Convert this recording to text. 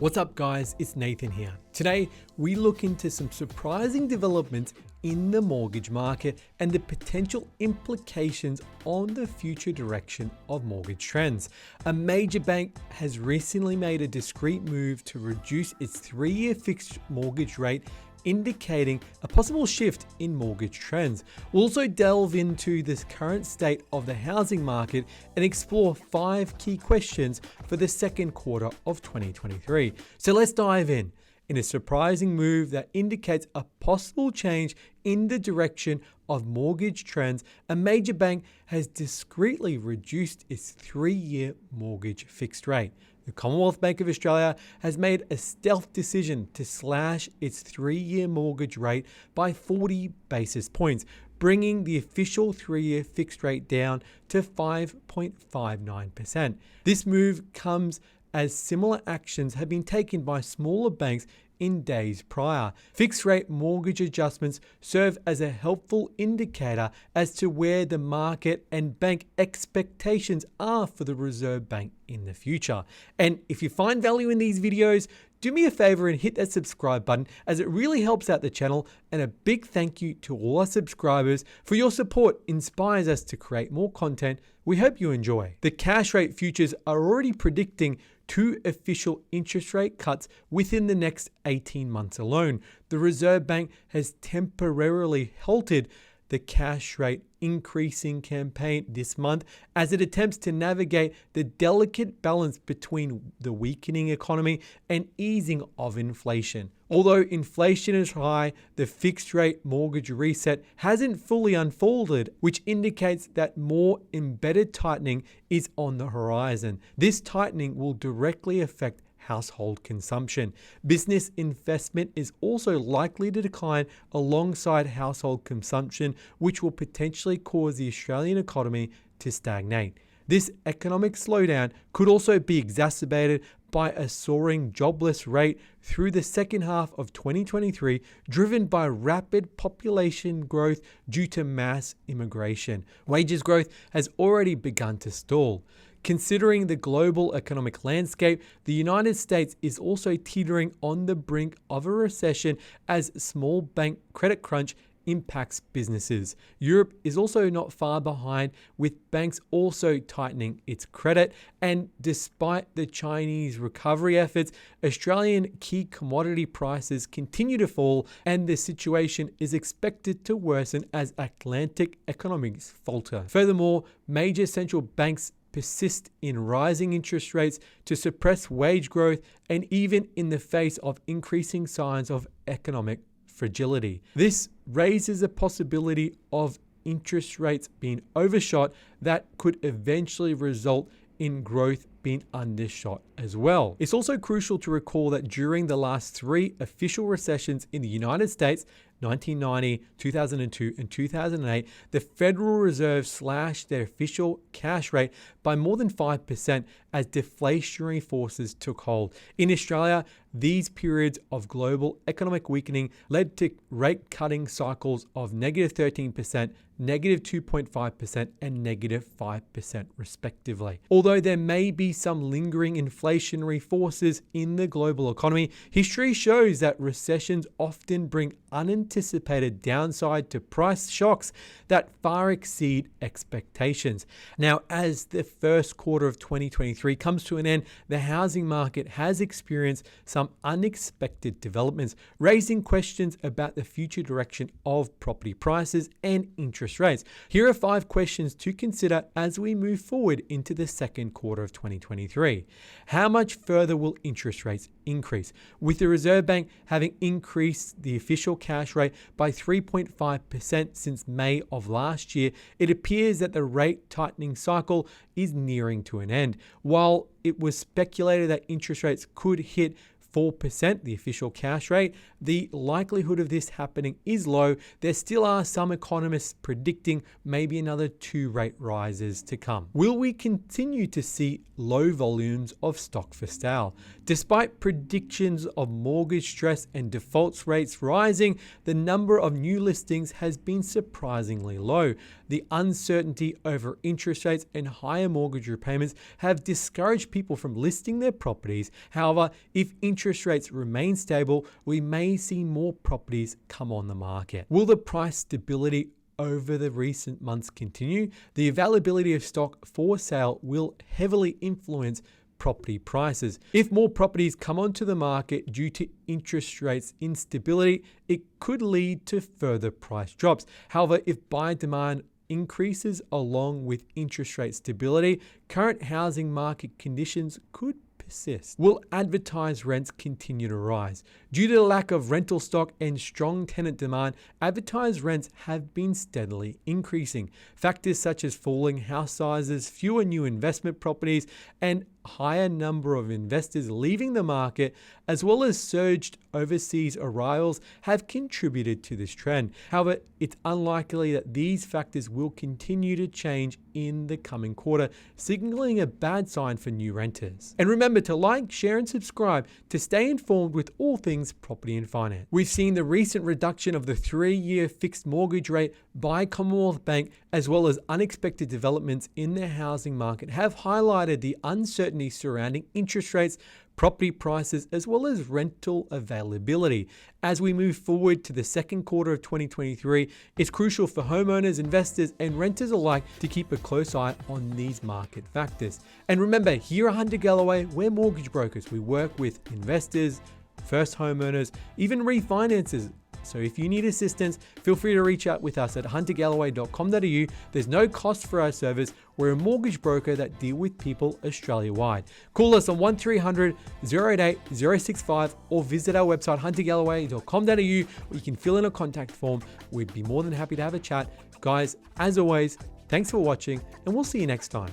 What's up guys, it's Nathan here. Today, we look into some surprising developments in the mortgage market and the potential implications on the future direction of mortgage trends. A major bank has recently made a discreet move to reduce its 3-year fixed mortgage rate, indicating a possible shift in mortgage trends. We'll also delve into this current state of the housing market and explore 5 key questions for the second quarter of 2023. So let's dive in a surprising move that indicates a possible change in the direction of mortgage trends. A major bank has discreetly reduced its 3-year mortgage fixed rate. The Commonwealth Bank of Australia has made a stealth decision to slash its 3-year mortgage rate by 40 basis points, bringing the official 3-year fixed rate down to 5.59%. This move comes as similar actions have been taken by smaller banks in days prior. Fixed rate mortgage adjustments serve as a helpful indicator as to where the market and bank expectations are for the Reserve Bank in the future. And if you find value in these videos, do me a favor and hit that subscribe button, as it really helps out the channel. And a big thank you to all our subscribers for your support. Inspires us to create more content. We hope you enjoy. The cash rate futures are already predicting 2 official interest rate cuts within the next 18 months alone. The Reserve Bank has temporarily halted the cash rate increasing campaign this month as it attempts to navigate the delicate balance between the weakening economy and easing of inflation. Although inflation is high, the fixed rate mortgage reset hasn't fully unfolded, which indicates that more embedded tightening is on the horizon. This tightening will directly affect household consumption. Business investment is also likely to decline alongside household consumption, which will potentially cause the Australian economy to stagnate. This economic slowdown could also be exacerbated by a soaring jobless rate through the second half of 2023, driven by rapid population growth due to mass immigration. Wages growth has already begun to stall. Considering the global economic landscape, the United States is also teetering on the brink of a recession as small bank credit crunch impacts businesses. Europe is also not far behind, with banks also tightening its credit. And despite the Chinese recovery efforts, Australian key commodity prices continue to fall, and the situation is expected to worsen as Atlantic economies falter. Furthermore, major central banks persist in rising interest rates to suppress wage growth, and even in the face of increasing signs of economic fragility. This raises a possibility of interest rates being overshot that could eventually result in growth being undershot as well. It's also crucial to recall that during the last 3 official recessions in the United States, 1990, 2002, and 2008, the Federal Reserve slashed their official cash rate by more than 5% as deflationary forces took hold. In Australia, these periods of global economic weakening led to rate cutting cycles of -13%, -2.5%, and -5% respectively. Although there may be some lingering inflationary forces in the global economy, history shows that recessions often bring unanticipated downside to price shocks that far exceed expectations. Now, as the first quarter of 2023 comes to an end, the housing market has experienced some unexpected developments, raising questions about the future direction of property prices and interest rates. Here are 5 questions to consider as we move forward into the second quarter of 2023. How much further will interest rates increase? With the Reserve Bank having increased the official cash rate by 3.5% since May of last year, it appears that the rate tightening cycle is nearing to an end. While it was speculated that interest rates could hit 4%, the official cash rate, the likelihood of this happening is low. There still are some economists predicting maybe another 2 rate rises to come. Will we continue to see low volumes of stock for sale? Despite predictions of mortgage stress and defaults rates rising, the number of new listings has been surprisingly low. The uncertainty over interest rates and higher mortgage repayments have discouraged people from listing their properties. However, if interest rates remain stable, we may see more properties come on the market. Will the price stability over the recent months continue? The availability of stock for sale will heavily influence property prices. If more properties come onto the market due to interest rates instability, it could lead to further price drops. However, if buyer demand increases along with interest rate stability, current housing market conditions could persist. Will advertised rents continue to rise? Due to the lack of rental stock and strong tenant demand, advertised rents have been steadily increasing. Factors such as falling house sizes, fewer new investment properties, and higher number of investors leaving the market, as well as surged overseas arrivals, have contributed to this trend. However, it's unlikely that these factors will continue to change in the coming quarter, signaling a bad sign for new renters. And remember to like, share, and subscribe to stay informed with all things property and finance. We've seen the recent reduction of the 3-year fixed mortgage rate by Commonwealth Bank, as well as unexpected developments in the housing market, have highlighted the uncertainty surrounding interest rates, property prices, as well as rental availability. As we move forward to the second quarter of 2023, it's crucial for homeowners, investors, and renters alike to keep a close eye on these market factors. And remember, here at Hunter Galloway, we're mortgage brokers. We work with investors, first homeowners, even refinances. So if you need assistance, feel free to reach out with us at huntergalloway.com.au. There's no cost for our service. We're a mortgage broker that deal with people Australia-wide. Call us on 1300 088 065 or visit our website huntergalloway.com.au, where you can fill in a contact form. We'd be more than happy to have a chat. Guys, as always, thanks for watching, and we'll see you next time.